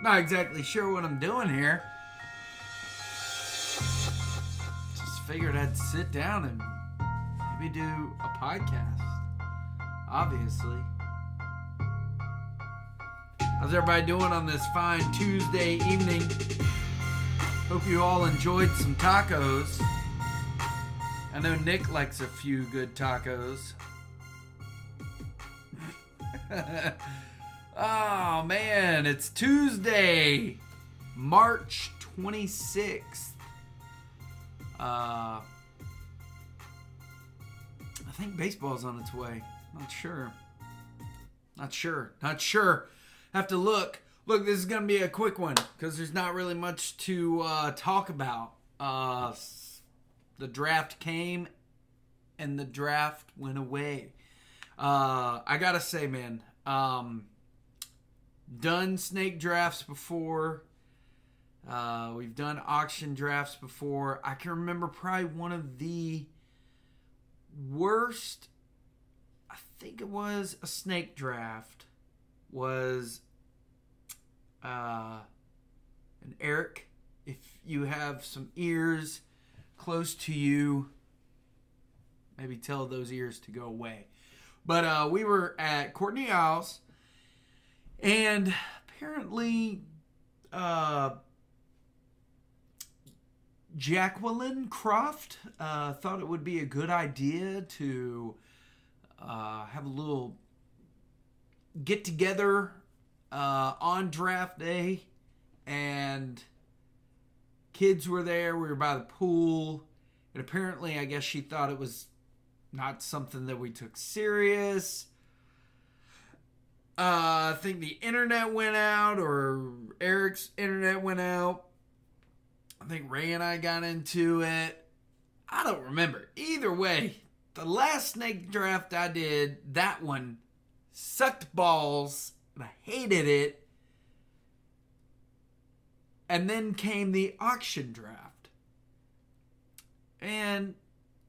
Not exactly sure what I'm doing here. Just figured I'd sit down and maybe do a podcast. Obviously. How's everybody doing on this fine Tuesday evening? Hope you all enjoyed some tacos. I know Nick likes a few good tacos. Oh man, it's Tuesday, March 26th. I think baseball's on its way. Not sure. Have to look. Look, this is going to be a quick one because there's not really much to talk about. The draft came and the draft went away. I got to say, man, done snake drafts before. We've done auction drafts before. I can remember probably one of the worst, I think it was a snake draft, was and Eric, if you have some ears close to you, maybe tell those ears to go away. But we were at Courtney Isles, and apparently Jacqueline Croft thought it would be a good idea to have a little get-together on draft day, and kids were there. We were by the pool, and apparently I guess she thought it was not something that we took serious. I think the internet went out, or Eric's internet went out. I think Ray and I got into it. I don't remember. Either way, the last snake draft I did, that one sucked balls, and I hated it. And then came the auction draft. And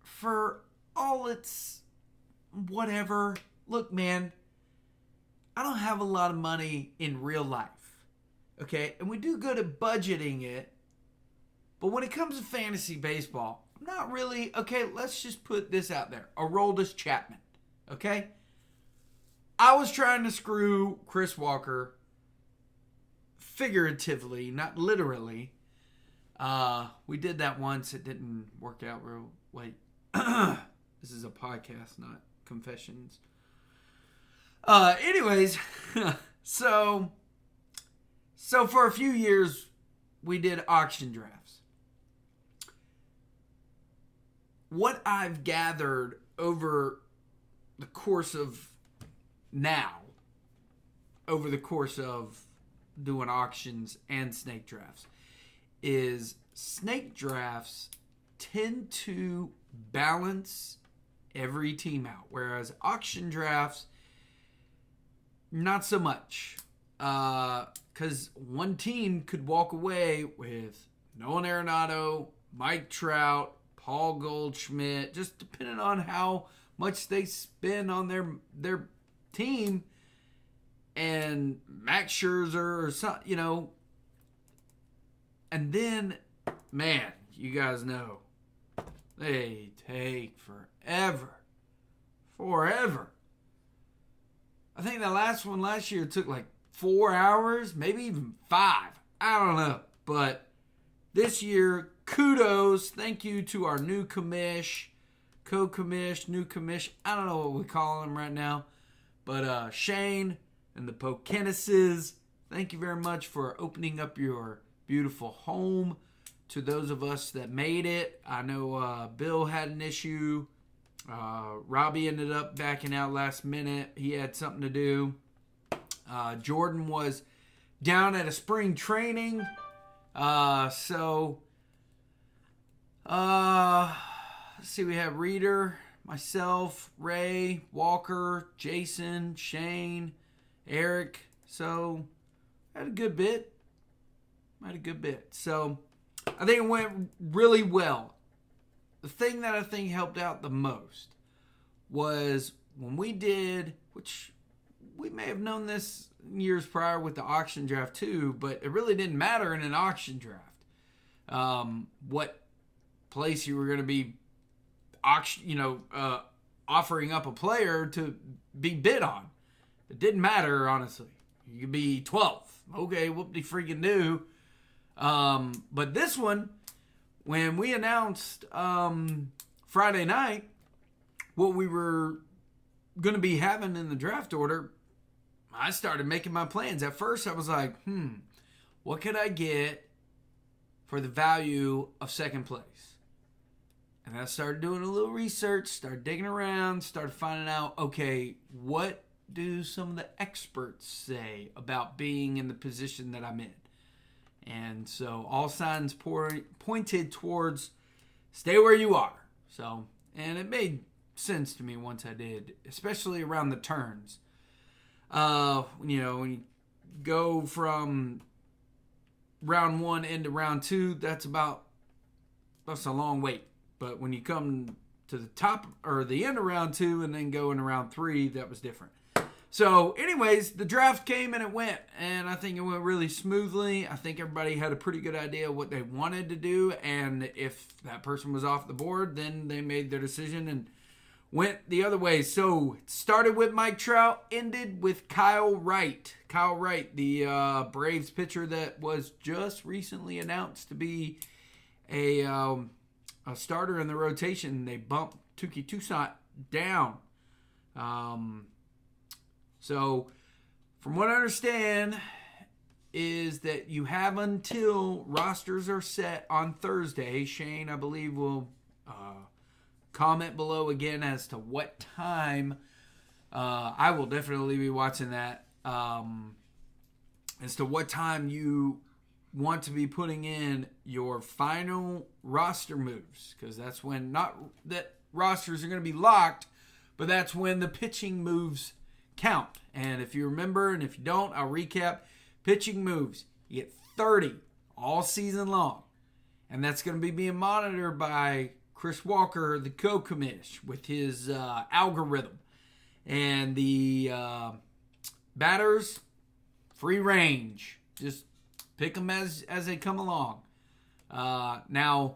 for all its whatever, look, man, I don't have a lot of money in real life, okay? And we do good at budgeting it, but when it comes to fantasy baseball, I'm not really, okay, let's just put this out there. Aroldis Chapman, okay? I was trying to screw Chris Walker figuratively, not literally. We did that once. It didn't work out real. Wait. This is a podcast, not confessions. Anyways, so for a few years, we did auction drafts. What I've gathered over the course of doing auctions and snake drafts is snake drafts tend to balance every team out, whereas auction drafts, not so much. Because one team could walk away with Nolan Arenado, Mike Trout, Paul Goldschmidt, just depending on how much they spend on their team, and Max Scherzer or something, you know. And then, man, you guys know, they take forever. I think the last one last year took like 4 hours, maybe even 5. I don't know. But this year, kudos. Thank you to our new commish, co-commish, new commish. I don't know what we call him right now. But Shane and the Pokenises, thank you very much for opening up your beautiful home to those of us that made it. I know Bill had an issue. Robbie ended up backing out last minute. He had something to do. Jordan was down at a spring training. Let's see, we have Reader, myself, Ray, Walker, Jason, Shane, Eric. So, had a good bit. So, I think it went really well. The thing that I think helped out the most was when we did, which we may have known this years prior with the auction draft too, but it really didn't matter in an auction draft what place you were going to be offering up a player to be bid on. It didn't matter, honestly. You could be 12th. Okay, whoop-de-freaking-do. But this one, when we announced Friday night what we were going to be having in the draft order, I started making my plans. At first, I was like, what could I get for the value of second place? And I started doing a little research, started digging around, started finding out, okay, what do some of the experts say about being in the position that I'm in? And so all signs pointed towards stay where you are. So, and it made sense to me once I did, especially around the turns. When you go from round 1 into round 2, that's a long wait. But when you come to the top or the end of round 2 and then go into round 3, that was different. So anyways, the draft came and it went, and I think it went really smoothly. I think everybody had a pretty good idea what they wanted to do, and if that person was off the board, then they made their decision and went the other way. So it started with Mike Trout, ended with Kyle Wright. Kyle Wright, the Braves pitcher that was just recently announced to be a starter in the rotation. They bumped Touki Toussaint down. So from what I understand is that you have until rosters are set on Thursday. Shane, I believe, will comment below again as to what time. I will definitely be watching that. As to what time you want to be putting in your final roster moves, because that's when, not that rosters are going to be locked, but that's when the pitching moves count. And if you remember, and if you don't, I'll recap. Pitching moves, you get 30 all season long, and that's going to be being monitored by Chris Walker, the co-commish, with his algorithm. And the batters, free range, just pick them as they come along. Now,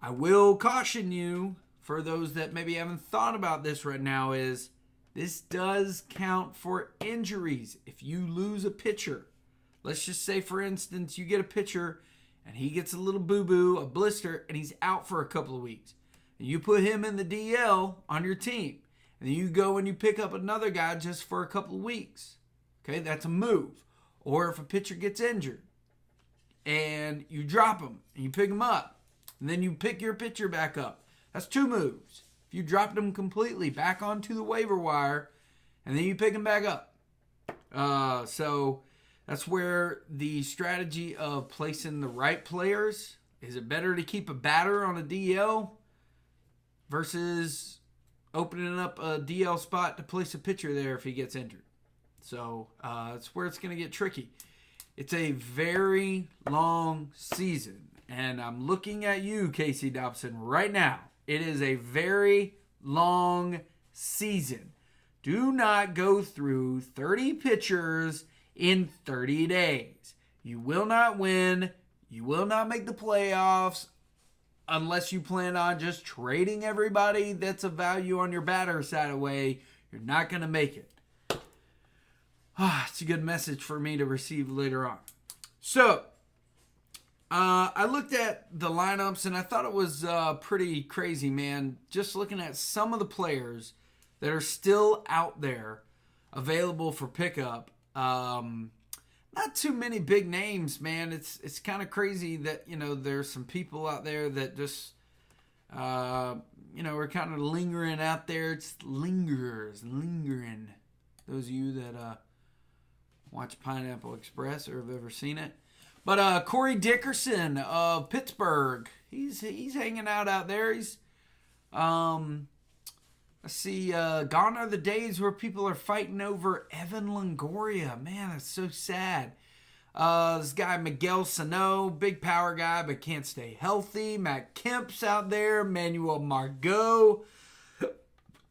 I will caution you, for those that maybe haven't thought about this right now, is this does count for injuries. If you lose a pitcher, let's just say, for instance, you get a pitcher and he gets a little boo-boo, a blister, and he's out for a couple of weeks. And you put him in the DL on your team. And then you go and you pick up another guy just for a couple of weeks. Okay, that's a move. Or if a pitcher gets injured and you drop him and you pick him up, and then you pick your pitcher back up, that's 2 moves. If you dropped him completely back onto the waiver wire and then you pick him back up. So that's where the strategy of placing the right players. Is it better to keep a batter on a DL versus opening up a DL spot to place a pitcher there if he gets injured? So that's where it's going to get tricky. It's a very long season, and I'm looking at you, Casey Dobson, right now. It is a very long season. Do not go through 30 pitchers in 30 days. You will not win. You will not make the playoffs unless you plan on just trading everybody that's of value on your batter side away. You're not going to make it. It's a good message for me to receive later on. So, I looked at the lineups and I thought it was pretty crazy, man. Just looking at some of the players that are still out there available for pickup. Not too many big names, man. It's kind of crazy that, there's some people out there that just, are kind of lingering out there. It's lingering. Those of you that watch Pineapple Express or have ever seen it. But Corey Dickerson of Pittsburgh, he's hanging out there. He's, let's see, gone are the days where people are fighting over Evan Longoria. Man, that's so sad. This guy, Miguel Sano, big power guy, but can't stay healthy. Matt Kemp's out there. Manuel Margot.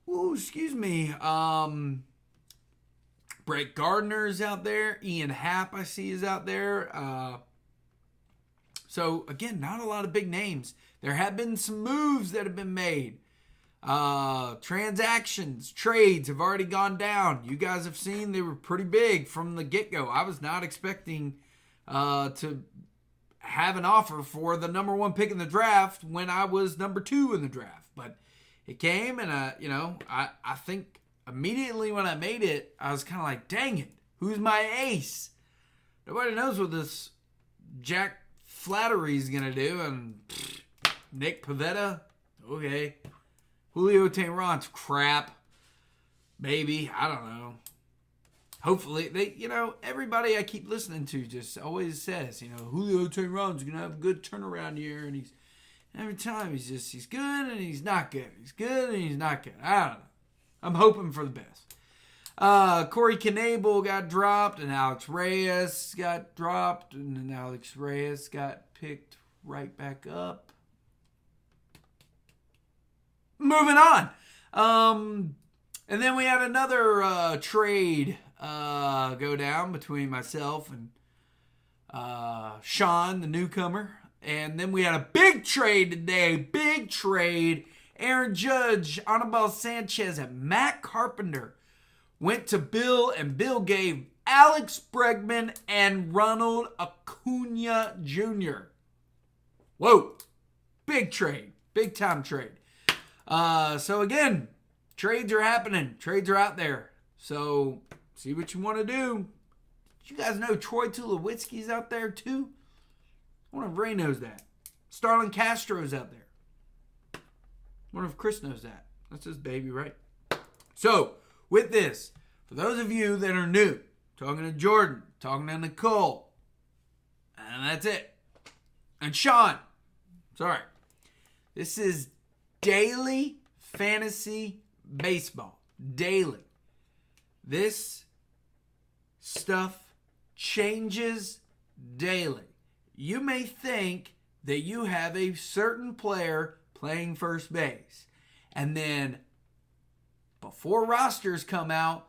Ooh, excuse me. Brett Gardner is out there. Ian Happ, I see, is out there. So, again, not a lot of big names. There have been some moves that have been made. Transactions, trades have already gone down. You guys have seen they were pretty big from the get-go. I was not expecting to have an offer for the number 1 pick in the draft when I was number 2 in the draft. But it came, and I think immediately when I made it, I was kind of like, dang it, who's my ace? Nobody knows what this Jack Flattery's going to do. And Nick Pivetta, okay. Julio Teheran's crap. Maybe. I don't know. Hopefully, everybody I keep listening to just always says, Julio Teheran's going to have a good turnaround year. And every time he's good and he's not good. He's good and he's not good. I don't know. I'm hoping for the best. Corey Knebel got dropped and Alex Reyes got dropped. And then Alex Reyes got picked right back up. Moving on. And then we had another trade go down between myself and Sean, the newcomer. And then we had a big trade today. Big trade. Aaron Judge, Anibal Sanchez, and Matt Carpenter went to Bill, and Bill gave Alex Bregman and Ronald Acuna Jr. Whoa. Big trade. Big time trade. So again, trades are happening. Trades are out there. So see what you want to do. Did you guys know Troy Tulowitzki's out there too? I wonder if Ray knows that. Starlin Castro's out there. I wonder if Chris knows that. That's his baby, right? So with this, for those of you that are new, talking to Jordan, talking to Nicole, and that's it. And Sean, sorry. This is daily fantasy baseball. Daily. This stuff changes daily. You may think that you have a certain player playing first base, and then before rosters come out,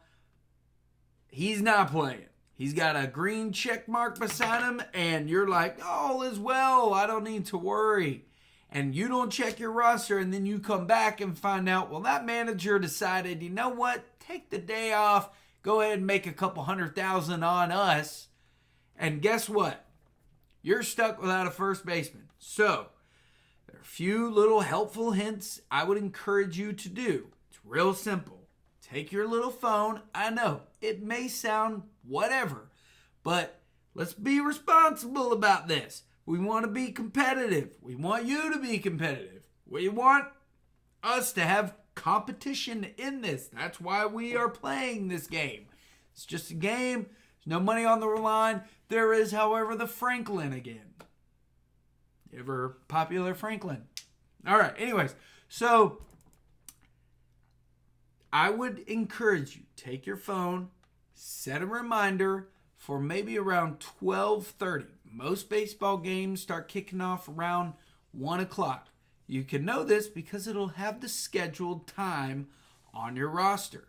he's not playing. He's got a green check mark beside him, and you're like, all is well. I don't need to worry. And you don't check your roster, and then you come back and find out, well, that manager decided, you know what? Take the day off. Go ahead and make a couple $100,000 on us. And guess what? You're stuck without a first baseman. So, there are a few little helpful hints I would encourage you to do. It's real simple. Take your little phone. I know, it may sound whatever, but let's be responsible about this. We want to be competitive. We want you to be competitive. We want us to have competition in this. That's why we are playing this game. It's just a game. There's no money on the line. There is, however, the Franklin again. Ever popular Franklin. All right. Anyways, so I would encourage you, take your phone, set a reminder for maybe around 12:30. Most baseball games start kicking off around 1 o'clock. You can know this because it'll have the scheduled time on your roster.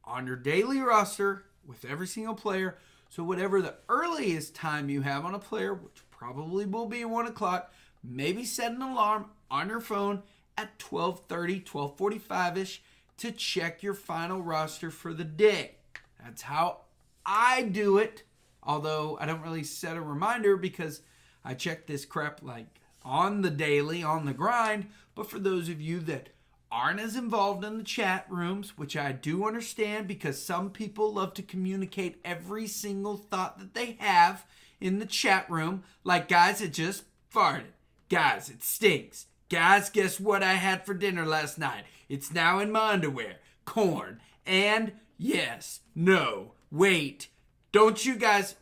On your daily roster with every single player. So whatever the earliest time you have on a player, which probably will be 1 o'clock, maybe set an alarm on your phone at 12:30, 12:45-ish to check your final roster for the day. That's how I do it. Although I don't really set a reminder because I check this crap like on the daily, on the grind. But for those of you that aren't as involved in the chat rooms, which I do understand because some people love to communicate every single thought that they have in the chat room. Like, guys, it just farted. Guys, it stinks. Guys, guess what I had for dinner last night? It's now in my underwear. Corn. And yes, no, wait. Don't you guys,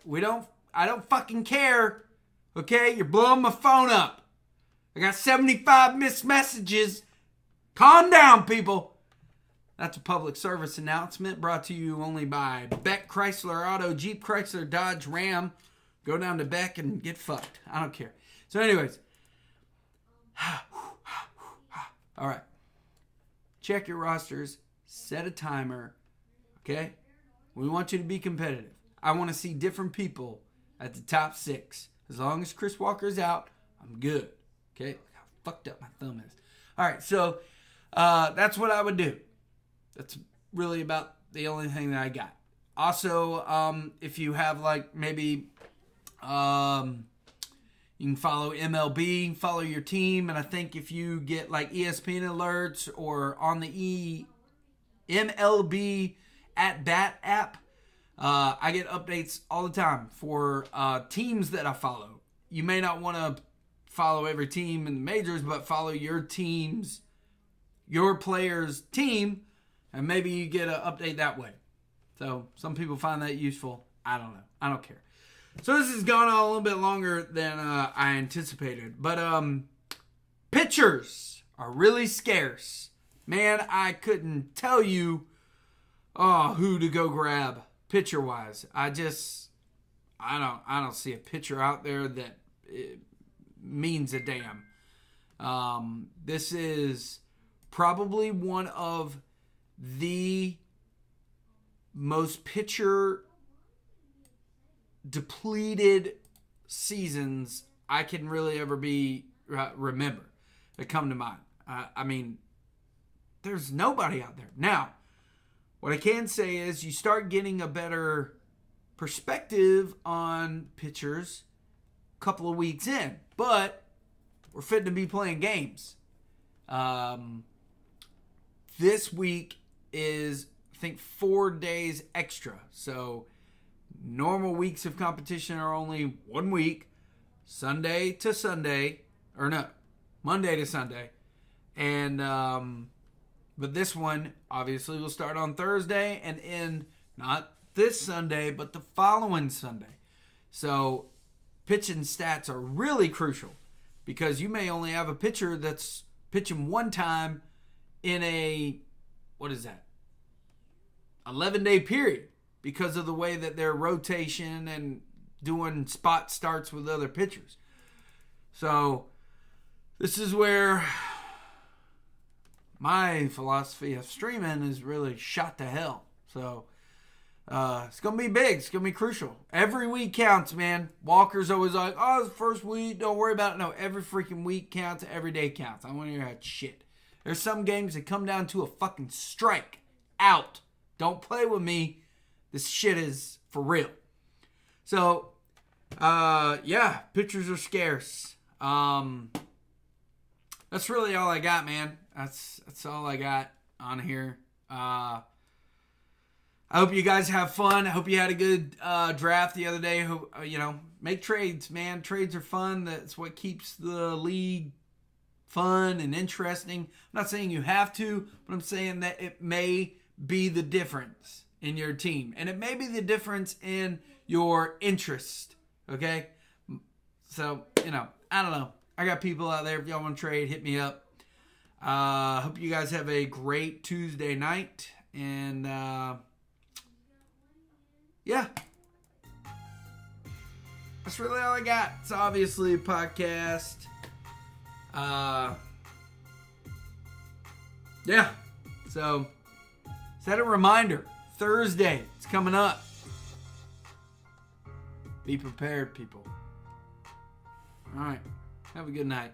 I don't fucking care. Okay? You're blowing my phone up. I got 75 missed messages. Calm down, people. That's a public service announcement brought to you only by Beck Chrysler Auto, Jeep Chrysler Dodge Ram. Go down to Beck and get fucked. I don't care. So anyways. All right. Check your rosters. Set a timer. Okay? We want you to be competitive. I want to see different people at the top 6. As long as Chris Walker's out, I'm good. Okay? Look how fucked up my thumb is. All right, so that's what I would do. That's really about the only thing that I got. Also, if you have maybe you can follow MLB, follow your team, and I think if you get ESPN alerts or on the MLB at Bat app, I get updates all the time for teams that I follow. You may not want to follow every team in the majors, but follow your team's, your player's team, and maybe you get an update that way. So some people find that useful. I don't know. I don't care. So this has gone on a little bit longer than I anticipated. But pitchers are really scarce. Man, I couldn't tell you who to go grab pitcher-wise. I don't see a pitcher out there that means a damn. This is probably one of the most pitcher depleted seasons I can really ever remember that come to mind. I mean, there's nobody out there. Now, what I can say is you start getting a better perspective on pitchers a couple of weeks in, but we're fitting to be playing games. This week is, I think, 4 days extra. So normal weeks of competition are only 1 week, Sunday to Sunday, or no, Monday to Sunday. And, but this one obviously will start on Thursday and end not this Sunday, but the following Sunday. So pitching stats are really crucial because you may only have a pitcher that's pitching one time in a, 11-day period because of the way that their rotation and doing spot starts with other pitchers. So this is where my philosophy of streaming is really shot to hell. So it's going to be big. It's going to be crucial. Every week counts, man. Walker's always like, oh, it's the first week. Don't worry about it. No, every freaking week counts. Every day counts. I don't want to hear that shit. There's some games that come down to a fucking strike. Out. Don't play with me. This shit is for real. So, yeah, pitchers are scarce. That's really all I got, man. That's all I got on here. I hope you guys have fun. I hope you had a good draft the other day. Make trades, man. Trades are fun. That's what keeps the league fun and interesting. I'm not saying you have to, but I'm saying that it may be the difference in your team. And it may be the difference in your interest. Okay? So, I don't know. I got people out there. If y'all want to trade, hit me up. Hope you guys have a great Tuesday night. And, yeah. That's really all I got. It's obviously a podcast. Yeah. So, set a reminder. Thursday. It's coming up. Be prepared, people. All right. Have a good night.